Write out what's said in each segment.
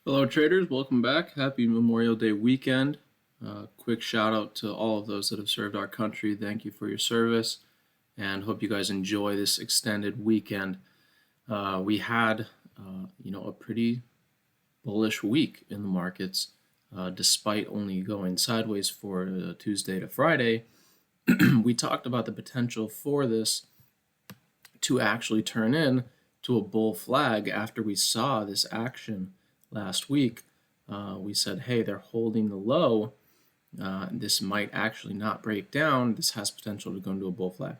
Hello traders, welcome back. Happy Memorial Day weekend. Quick shout out to all of those that have served our country. Thank you for your service and hope you guys enjoy this extended weekend. We had a pretty bullish week in the markets despite only going sideways for Tuesday to Friday. We talked about the potential for this to actually turn in to a bull flag after we saw this action last week. We said, hey, they're holding the low. This might actually not break down. This has potential to go into a bull flag.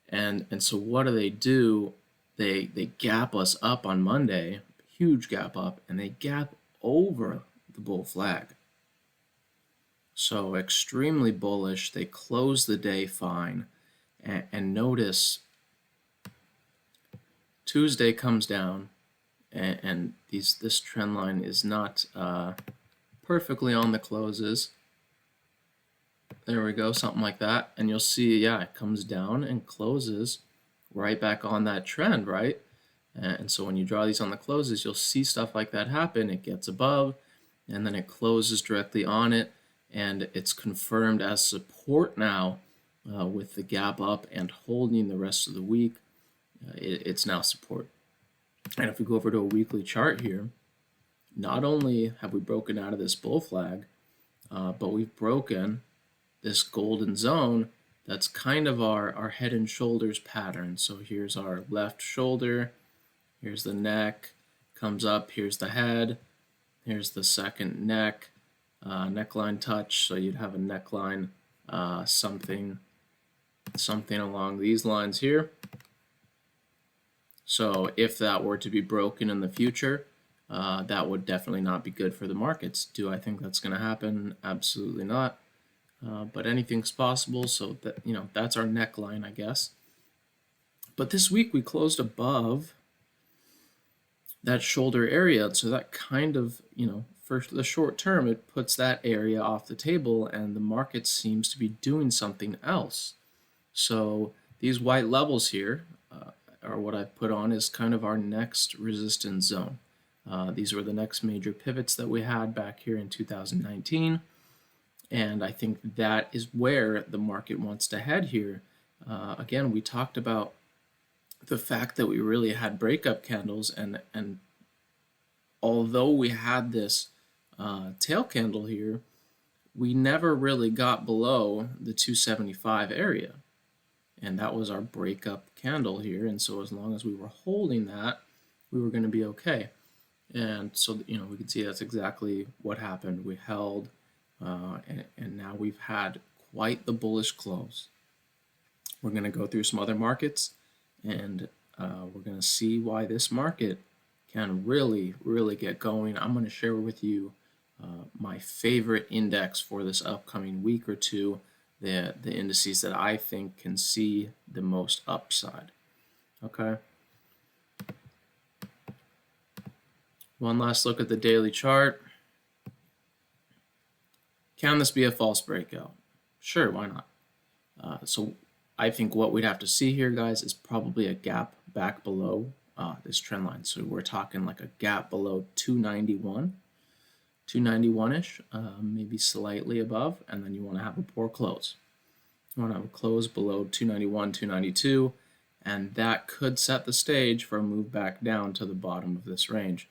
And so what do? They gap us up on Monday, huge gap up, and they gap over the bull flag. So extremely bullish. They close the day fine. And notice Tuesday comes down, and this trend line is not perfectly on the closes. There we go, something like that. And you'll see, yeah, it comes down and closes right back on that trend, right? And so when you draw these on the closes, you'll see stuff like that happen. It gets above, and then it closes directly on it, and it's confirmed as support now with the gap up and holding the rest of the week. It's now support. And if we go over to a weekly chart here, not only have we broken out of this bull flag, but we've broken this golden zone that's kind of our head and shoulders pattern. So here's our left shoulder, here's the neck, comes up, here's the head, here's the second neck, neckline touch. So you'd have a neckline, something along these lines here. So if that were to be broken in the future, that would definitely not be good for the markets. Do I think that's going to happen? Absolutely not. But anything's possible. So that that's our neckline, I guess. But this week we closed above that shoulder area, so that kind of for the short term it puts that area off the table, and the market seems to be doing something else. So these white levels here are what I've put on is kind of our next resistance zone. These were the next major pivots that we had back here in 2019. And I think that is where the market wants to head here. Again, we talked about the fact that we really had breakup candles, and although we had this tail candle here, we never really got below the 275 area. And that was our breakup candle here. And so as long as we were holding that, we were going to be okay. And so, we can see that's exactly what happened. We held, and now we've had quite the bullish close. We're going to go through some other markets, and we're going to see why this market can really, really get going. I'm going to share with you my favorite index for this upcoming week or two, the indices that I think can see the most upside. Okay. One last look at the daily chart. Can this be a false breakout? Sure, why not? So I think what we'd have to see here, guys, is probably a gap back below this trend line. So we're talking like a gap below 291. 291-ish, maybe slightly above, and then you want to have a poor close. You want to have a close below 291, 292, and that could set the stage for a move back down to the bottom of this range.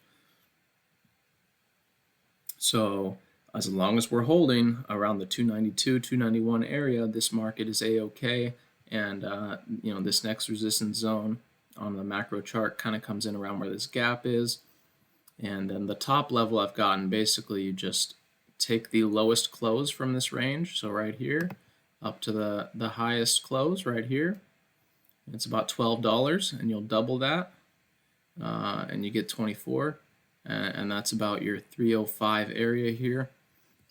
So as long as we're holding around the 292, 291 area, this market is a-okay, and this next resistance zone on the macro chart kind of comes in around where this gap is. And then the top level I've gotten, basically you just take the lowest close from this range, so right here, up to the highest close right here. It's about $12, and you'll double that, and you get 24, and that's about your 305 area here.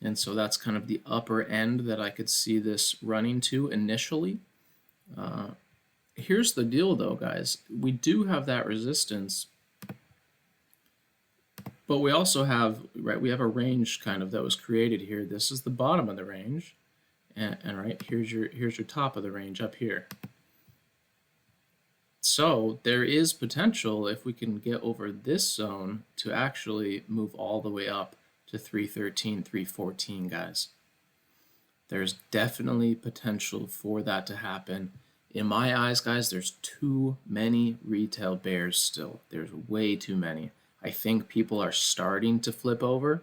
And so that's kind of the upper end that I could see this running to initially. Here's the deal though, guys. We do have that resistance, but we also have, we have a range kind of that was created here. This is the bottom of the range, and right here's your top of the range up here. So there is potential if we can get over this zone to actually move all the way up to 313, 314, guys. There's definitely potential for that to happen. In my eyes, guys, there's too many retail bears still. There's way too many. I think people are starting to flip over.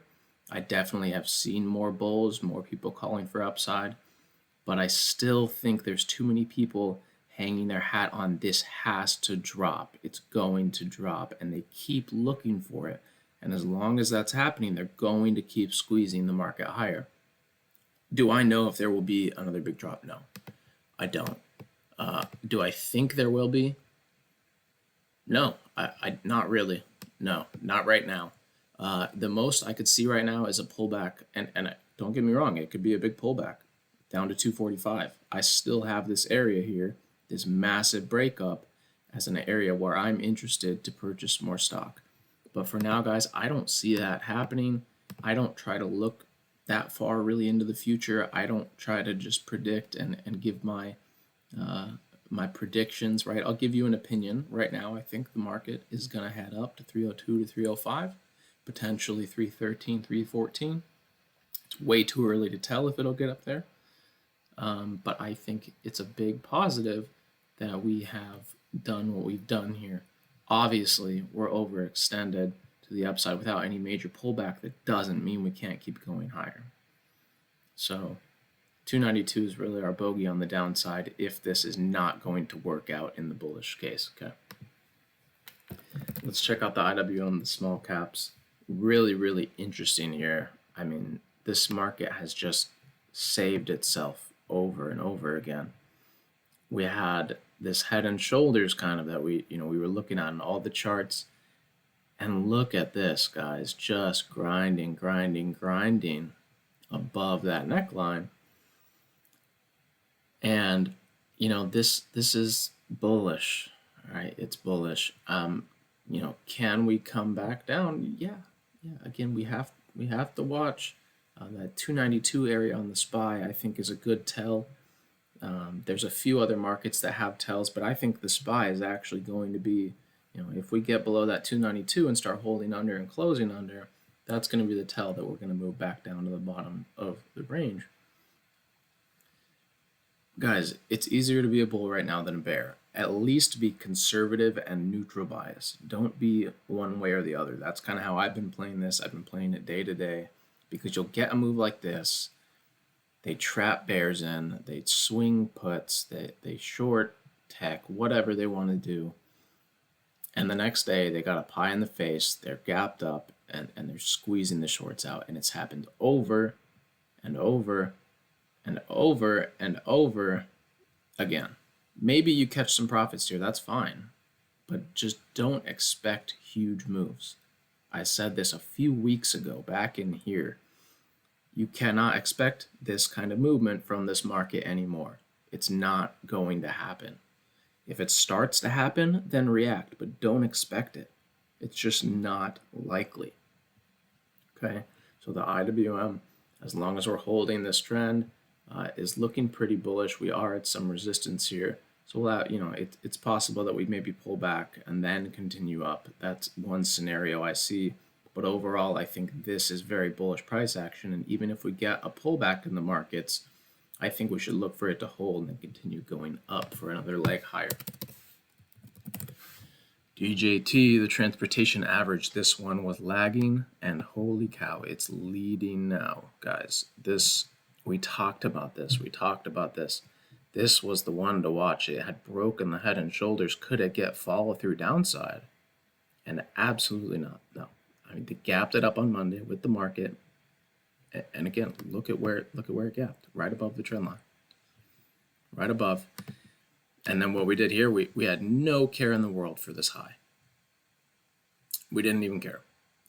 I definitely have seen more bulls, more people calling for upside, but I still think there's too many people hanging their hat on this has to drop. It's going to drop, and they keep looking for it. And as long as that's happening, they're going to keep squeezing the market higher. Do I know if there will be another big drop? No, I don't. Do I think there will be? No, I not really. No, not right now. The most I could see right now is a pullback, and don't get me wrong, it could be a big pullback down to 245. I still have this area here, this massive breakup, as an area where I'm interested to purchase more stock. But for now, guys, I don't see that happening. I don't try to look that far really into the future. I don't try to just predict and give my predictions, right? I'll give you an opinion right now. I think the market is going to head up to 302 to 305, potentially 313, 314. It's way too early to tell if it'll get up there. But I think it's a big positive that we have done what we've done here. Obviously, we're overextended to the upside without any major pullback. That doesn't mean we can't keep going higher. So 292 is really our bogey on the downside if this is not going to work out in the bullish case. Okay. Let's check out the IWM, the small caps. Really, really interesting here. I mean, this market has just saved itself over and over again. We had this head and shoulders kind of that we were looking at in all the charts. And look at this, guys, just grinding, grinding, grinding above that neckline. And this is bullish, right? It's bullish. Can we come back down? Yeah. Again, we have to watch that 292 area on the SPY. I think is a good tell. There's a few other markets that have tells, but I think the SPY is actually going to be, if we get below that 292 and start holding under and closing under, that's going to be the tell that we're going to move back down to the bottom of the range. Guys, it's easier to be a bull right now than a bear. At least be conservative and neutral bias. Don't be one way or the other. That's kind of how I've been playing this. I've been playing it day to day, because you'll get a move like this. They trap bears in, they swing puts, they short tech, whatever they want to do. And the next day they got a pie in the face, they're gapped up, and they're squeezing the shorts out. And it's happened over and over and over and over again. Maybe you catch some profits here, that's fine. But just don't expect huge moves. I said this a few weeks ago back in here. You cannot expect this kind of movement from this market anymore. It's not going to happen. If it starts to happen, then react, but don't expect it. It's just not likely. Okay, so the IWM, as long as we're holding this trend, is looking pretty bullish. We are at some resistance here. So it's possible that we maybe pull back and then continue up. That's one scenario I see. But overall, I think this is very bullish price action. And even if we get a pullback in the markets, I think we should look for it to hold and continue going up for another leg higher. DJT, the transportation average, this one was lagging, and holy cow, it's leading now, guys. We talked about this. This was the one to watch. It had broken the head and shoulders. Could it get follow through downside? And absolutely not. No. I mean, they gapped it up on Monday with the market, and again, look at where it gapped, right above the trend line, right above. And then what we did here, we had no care in the world for this high. We didn't even care.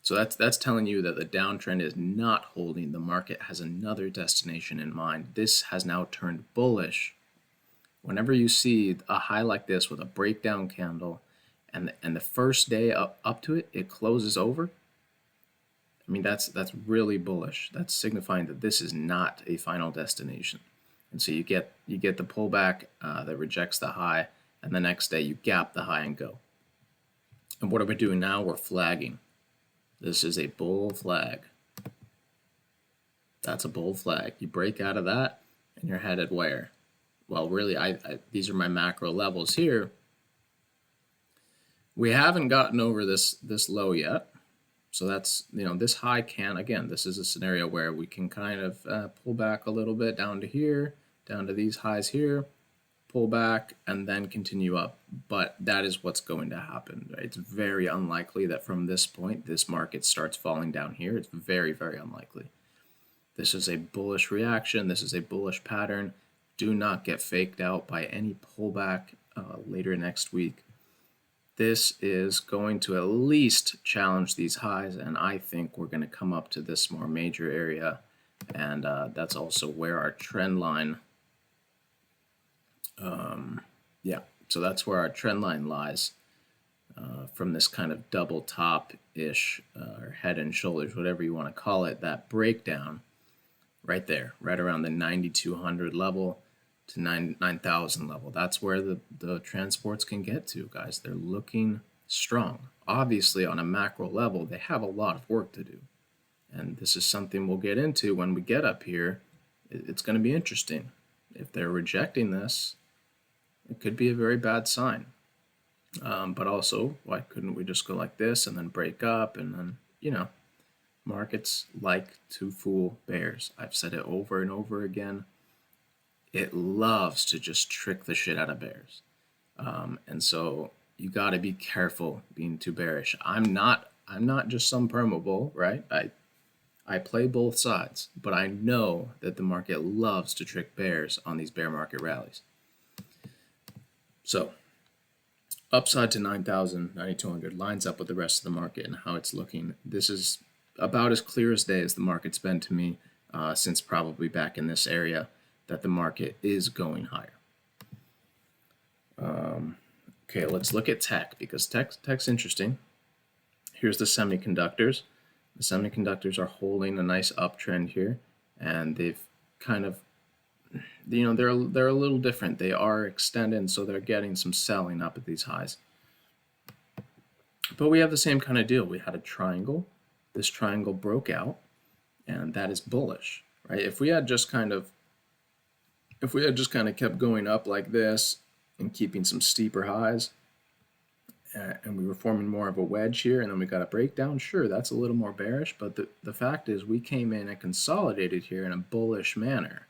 So that's telling you that the downtrend is not holding. The market has another destination in mind. This has now turned bullish. Whenever you see a high like this with a breakdown candle, and the first day up to it, it closes over. I mean, that's really bullish. That's signifying that this is not a final destination. And so you get the pullback that rejects the high, and the next day you gap the high and go. And what are we doing now? We're flagging. This is a bull flag. That's a bull flag. You break out of that and you're headed where? Well, really, these are my macro levels here. We haven't gotten over this low yet. So that's, this high can, again, this is a scenario where we can kind of pull back a little bit down to here, down to these highs here, pull back, and then continue up. But that is what's going to happen. It's very unlikely that from this point, this market starts falling down here. It's very, very unlikely. This is a bullish reaction. This is a bullish pattern. Do not get faked out by any pullback later next week. This is going to at least challenge these highs, and I think we're going to come up to this more major area, and that's also where our trend line, so that's where our trend line lies from this kind of double top-ish, or head and shoulders, whatever you want to call it, that breakdown right there, right around the 9,200 level to 9,000 level. That's where the transports can get to, guys. They're looking strong. Obviously, on a macro level, they have a lot of work to do. And this is something we'll get into when we get up here. It's going to be interesting. If they're rejecting this, it could be a very bad sign. But also, why couldn't we just go like this and then break up and then, markets like to fool bears. I've said it over and over again. It loves to just trick the shit out of bears. And so you got to be careful being too bearish. I'm not just some perma bull, right? I play both sides, but I know that the market loves to trick bears on these bear market rallies. So upside to 9,000, 9,200 lines up with the rest of the market and how it's looking. This is about as clear as day as the market's been to me since probably back in this area, that the market is going higher. Okay, let's look at tech, because tech's interesting. Here's the semiconductors. The semiconductors are holding a nice uptrend here, and they've kind of, they're a little different. They are extended, so they're getting some selling up at these highs. But we have the same kind of deal. We had a triangle. This triangle broke out, and that is bullish, right? If we had just kind of kept going up like this and keeping some steeper highs, and we were forming more of a wedge here, and then we got a breakdown, sure, that's a little more bearish, but the fact is we came in and consolidated here in a bullish manner.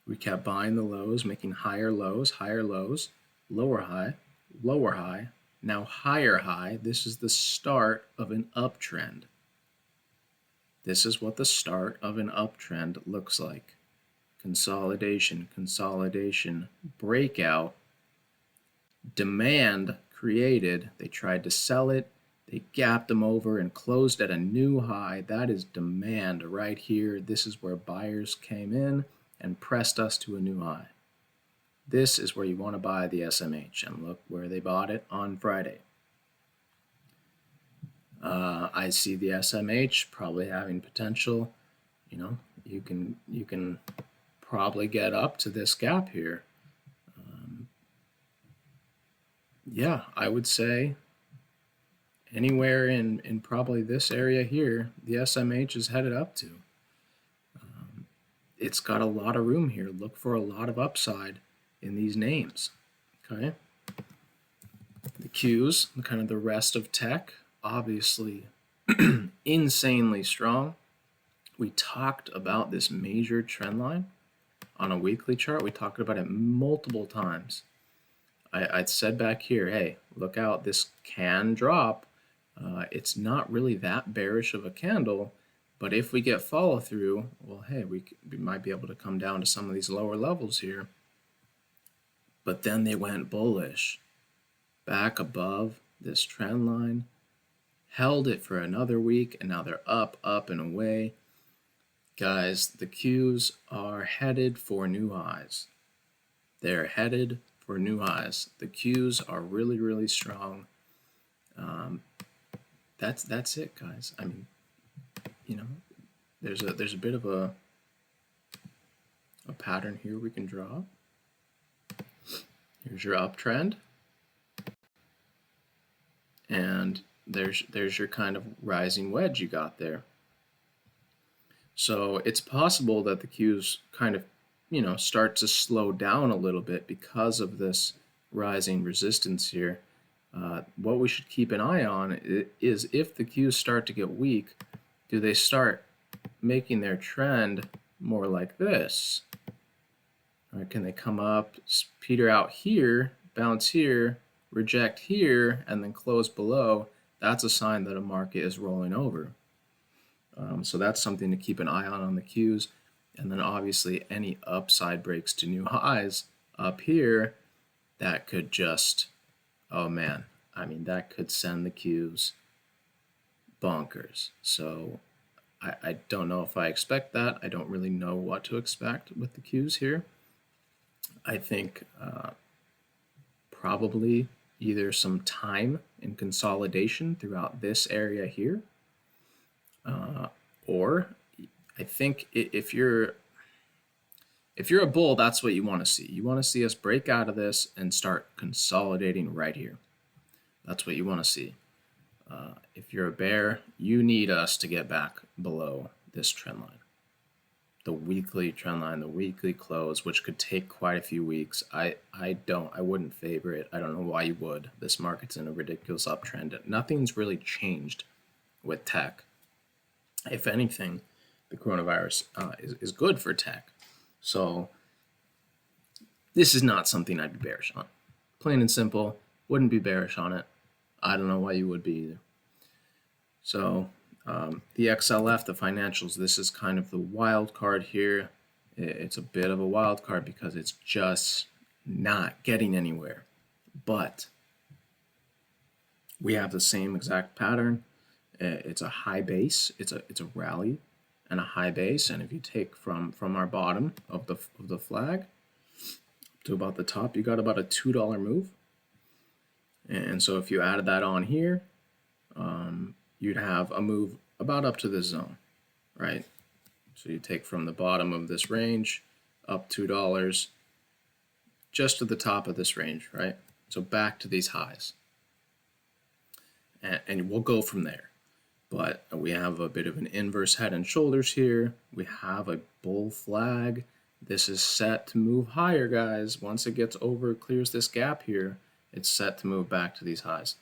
We kept buying the lows, making higher lows, lower high, now higher high. This is the start of an uptrend. This is what the start of an uptrend looks like. Consolidation, breakout, demand created. They tried to sell it. They gapped them over and closed at a new high. That is demand right here. This is where buyers came in and pressed us to a new high. This is where you want to buy the SMH, and look where they bought it on Friday. I see the SMH probably having potential. You can probably get up to this gap here. Yeah, I would say anywhere in probably this area here, the SMH is headed up to. It's got a lot of room here. Look for a lot of upside in these names. Okay. The Qs, kind of the rest of tech, obviously insanely strong. We talked about this major trend line on a weekly chart. We talked about it multiple times. I said back here, hey, look out, this can drop. It's not really that bearish of a candle, but if we get follow through, well, hey, we might be able to come down to some of these lower levels here. But then they went bullish back above this trend line, held it for another week, and now they're up and away. Guys, the Qs are headed for new highs. They're headed for new highs. The Qs are really, really strong. That's it, guys. I mean, there's a bit of a pattern here we can draw. Here's your uptrend, and there's your kind of rising wedge you got there. So it's possible that the Qs kind of, start to slow down a little bit because of this rising resistance here. What we should keep an eye on is if the Qs start to get weak, do they start making their trend more like this? Or can they come up, peter out here, bounce here, reject here, and then close below? That's a sign that a market is rolling over. So that's something to keep an eye on the Qs. And then obviously any upside breaks to new highs up here, that could just, oh man, I mean, that could send the Qs bonkers. So I don't know if I expect that. I don't really know what to expect with the Qs here. I think probably either some time in consolidation throughout this area here, or I think if you're a bull, that's what you want to see. You want to see us break out of this and start consolidating right here. That's what you want to see. If you're a bear, you need us to get back below this trend line. The weekly trend line, the weekly close, which could take quite a few weeks. I wouldn't favor it. I don't know why you would. This market's in a ridiculous uptrend. Nothing's really changed with tech. If anything, the coronavirus is good for tech. So this is not something I'd be bearish on. Plain and simple, wouldn't be bearish on it. I don't know why you would be either. So the XLF, the financials, this is kind of the wild card here. It's a bit of a wild card because it's just not getting anywhere. But we have the same exact pattern. It's a high base. It's a rally and a high base. And if you take from our bottom of the flag to about the top, you got about a $2 move. And so if you added that on here, you'd have a move about up to this zone, right? So you take from the bottom of this range up $2 just to the top of this range, right? So back to these highs. And we'll go from there. But we have a bit of an inverse head and shoulders here. We have a bull flag. This is set to move higher, guys. Once it gets over, clears this gap here, it's set to move back to these highs.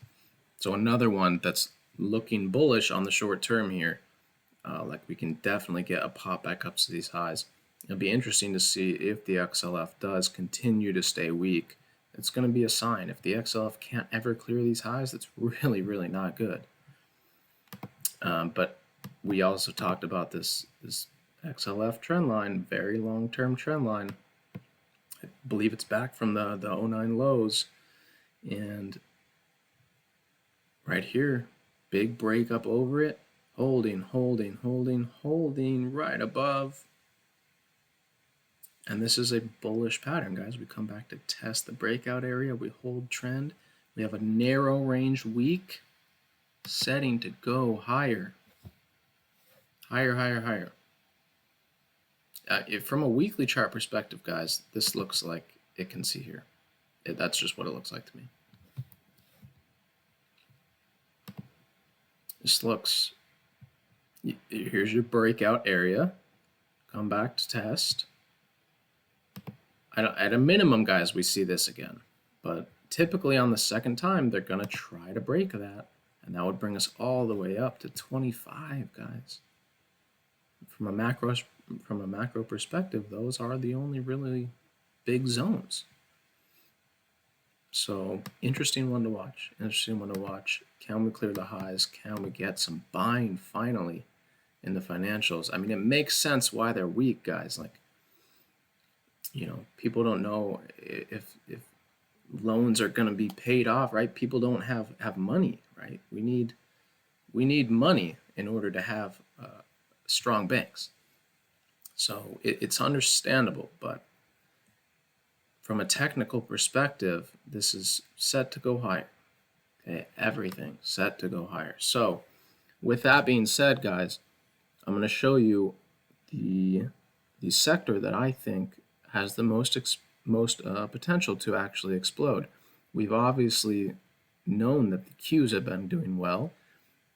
So another one that's looking bullish on the short term here. Like we can definitely get a pop back up to these highs. It'll be interesting to see if the XLF does continue to stay weak. It's going to be a sign. If the XLF can't ever clear these highs, that's really, really not good. But we also talked about this XLF trendline, very long-term trendline. I believe it's back from the 09 lows. And right here, big break up over it, holding right above. And this is a bullish pattern, guys. We come back to test the breakout area. We hold trend. We have a narrow range week setting to go higher. Higher. From a weekly chart perspective, guys, this looks like it can see here. That's just what it looks like to me. This looks, here's your breakout area. Come back to test. At a minimum, guys, we see this again. But typically on the second time, they're going to try to break that. And that would bring us all the way up to 25, guys. From a macro perspective, those are the only really big zones. So interesting one to watch. Can we clear the highs? Can we get some buying finally in the financials? I mean, it makes sense why they're weak, guys. Like, people don't know if loans are going to be paid off, right? People don't have money, right? We need money in order to have strong banks. So it's understandable, but from a technical perspective, this is set to go higher. Okay, everything set to go higher. So with that being said, guys, I'm going to show you the sector that I think has the most potential to actually explode. We've obviously known that the Qs have been doing well,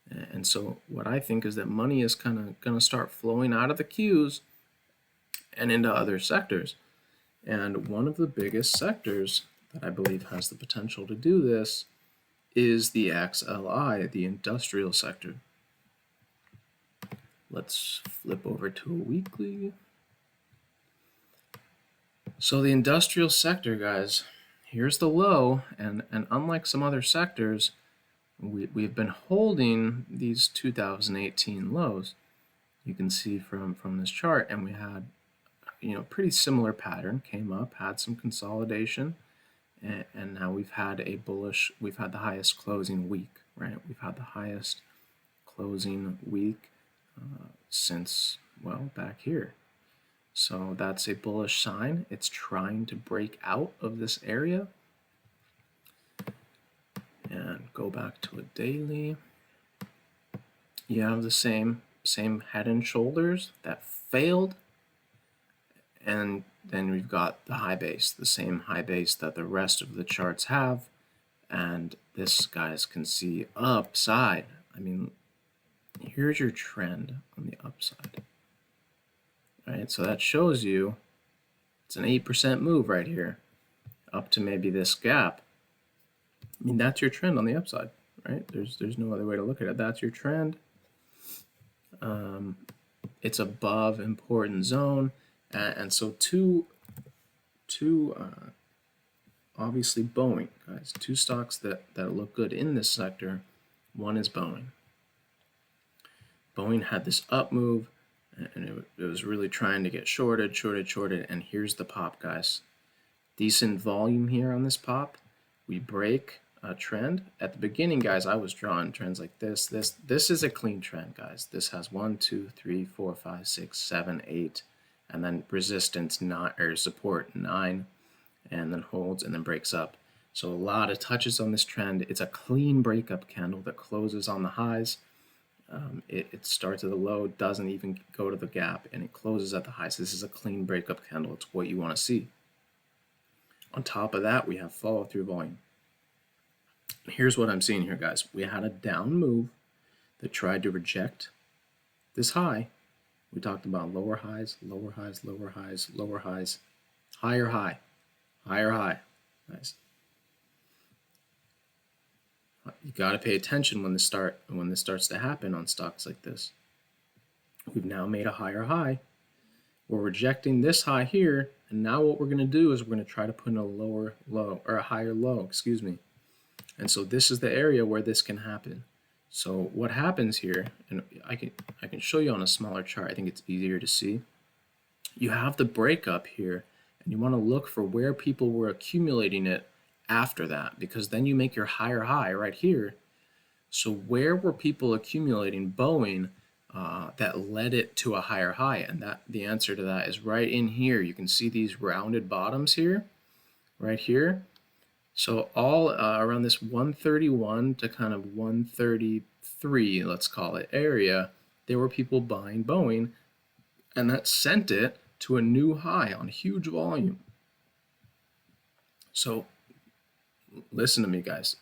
and so what I think is that money is kind of going to start flowing out of the Qs and into other sectors. And one of the biggest sectors that I believe has the potential to do this is the XLI, the industrial sector. Let's flip over to a weekly. So the industrial sector, guys, here's the low, and unlike some other sectors, we've been holding these 2018 lows. You can see from this chart, and we had, pretty similar pattern, came up, had some consolidation, and now we've had the highest closing week, right? We've had the highest closing week since, well, back here. So that's a bullish sign. It's trying to break out of this area. And go back to a daily. You have the same head and shoulders that failed. And then we've got the high base, the same high base that the rest of the charts have. And this, guys, can see upside. I mean, here's your trend on the upside. All right, so that shows you it's an 8% move right here up to maybe this gap. I mean, that's your trend on the upside, right? There's no other way to look at it. That's your trend. It's above important zone, and so obviously Boeing, guys. Two stocks that look good in this sector. One is Boeing. Boeing had this up move, and it was really trying to get shorted, and here's the pop, guys. Decent volume here on this pop. We break a trend. At the beginning, guys, I was drawing trends like this. This is a clean trend, guys. This has 1, 2, 3, 4, 5, 6, 7, 8, and then resistance 9 or support 9, and then holds and then breaks up. So a lot of touches on this trend. It's a clean breakup candle that closes on the highs. It starts at the low, doesn't even go to the gap, and it closes at the high. So this is a clean breakup candle. It's what you want to see. On top of that, we have follow-through volume. Here's what I'm seeing here, guys. We had a down move that tried to reject this high. We talked about lower highs, lower highs, lower highs, lower highs, higher high, higher high. Nice. You got to pay attention when this starts to happen on stocks like this. We've now made a higher high. We're rejecting this high here, and now what we're going to do is we're going to try to put in a lower low, or a higher low, excuse me. And so this is the area where this can happen. So what happens here, and I can show you on a smaller chart. I think it's easier to see. You have the breakup here, and you want to look for where people were accumulating it after that, because then you make your higher high right here. So where were people accumulating Boeing that led it to a higher high? And that the answer to that is right in here. You can see these rounded bottoms here, right here. So all around this 131 to kind of 133, let's call it, area, there were people buying Boeing, and that sent it to a new high on huge volume. So listen to me, guys.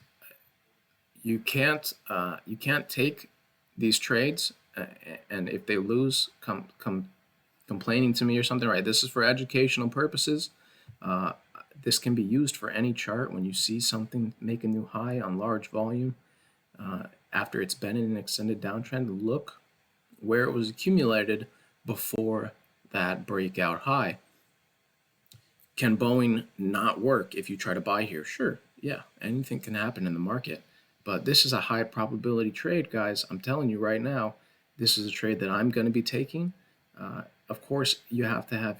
You can't take these trades, and if they lose, come complaining to me or something, right? This is for educational purposes. This can be used for any chart. When you see something make a new high on large volume after it's been in an extended downtrend, look where it was accumulated before that breakout high. Can Boeing not work if you try to buy here? Sure, yeah, anything can happen in the market. But this is a high probability trade, guys. I'm telling you right now, this is a trade that I'm going to be taking. Of course, you have to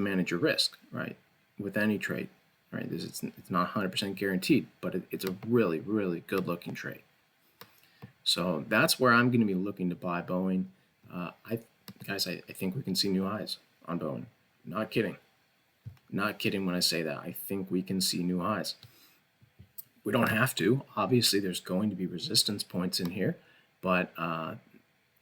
manage your risk, right? With any trade, right? It's not 100% guaranteed, but it's a really, really good looking trade. So that's where I'm going to be looking to buy Boeing. I think we can see new highs on Boeing. Not kidding. Not kidding when I say that. I think we can see new highs. We don't have to. Obviously, there's going to be resistance points in here, but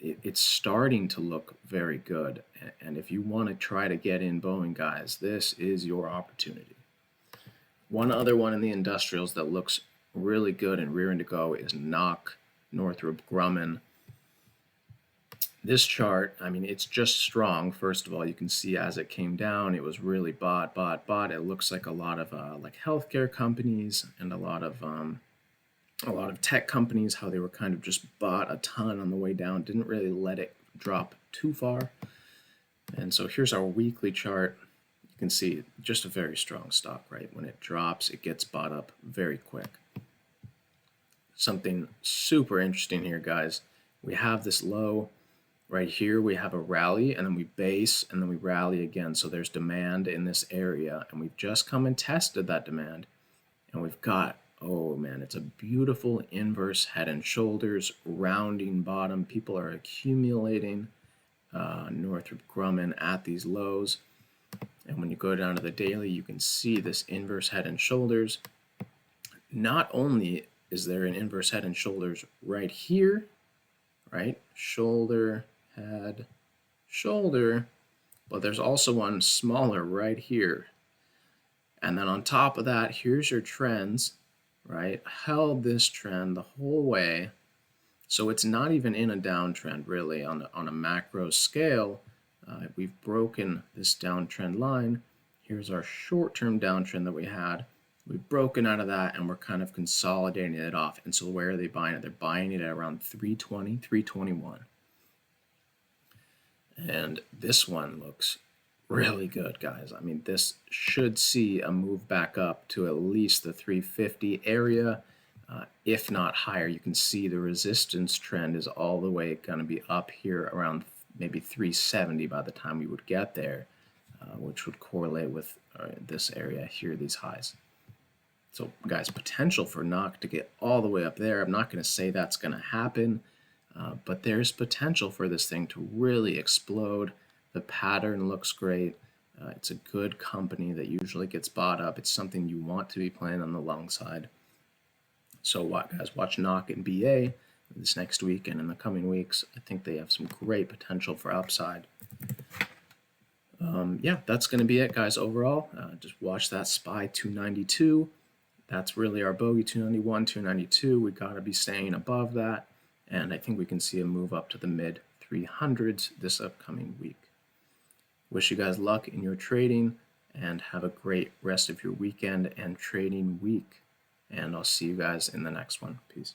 it's starting to look very good. And if you want to try to get in Boeing, guys, this is your opportunity. One other one in the industrials that looks really good and rearing to go is NOC, Northrop Grumman. This chart, I mean, it's just strong. First of all, you can see as it came down, it was really bought. It looks like a lot of like healthcare companies and a lot of tech companies, how they were kind of just bought a ton on the way down, didn't really let it drop too far. And so here's our weekly chart. You can see just a very strong stock, right? When it drops, it gets bought up very quick. Something super interesting here, guys. We have this low right here. We have a rally, and then we base, and then we rally again. So there's demand in this area, and we've just come and tested that demand. And we've got, oh man, it's a beautiful inverse head and shoulders, rounding bottom. People are accumulating Northrop Grumman at these lows. And when you go down to the daily, you can see this inverse head and shoulders. Not only is there an inverse head and shoulders right here, right? Shoulder, head, shoulder, but there's also one smaller right here. And then on top of that, here's your trends, right? Held this trend the whole way. So it's not even in a downtrend really on a macro scale. We've broken this downtrend line. Here's our short-term downtrend that we had. We've broken out of that and we're kind of consolidating it off. And so where are they buying it? They're buying it at around 320, 321. And this one looks really good, guys. I mean, this should see a move back up to at least the 350 area, if not higher. You can see the resistance trend is all the way going to be up here around maybe 370 by the time we would get there, which would correlate with this area here, these highs. So guys, potential for NOC to get all the way up there. I'm not going to say that's going to happen, but there's potential for this thing to really explode. The pattern looks great. It's a good company that usually gets bought up. It's something you want to be playing on the long side. So guys, watch NOC and BA this next week and in the coming weeks. I think they have some great potential for upside. Yeah, that's going to be it, guys, overall. Just watch that SPY 292. That's really our bogey, 291, 292. We got to be staying above that. And I think we can see a move up to the mid 300s this upcoming week. Wish you guys luck in your trading and have a great rest of your weekend and trading week. And I'll see you guys in the next one. Peace.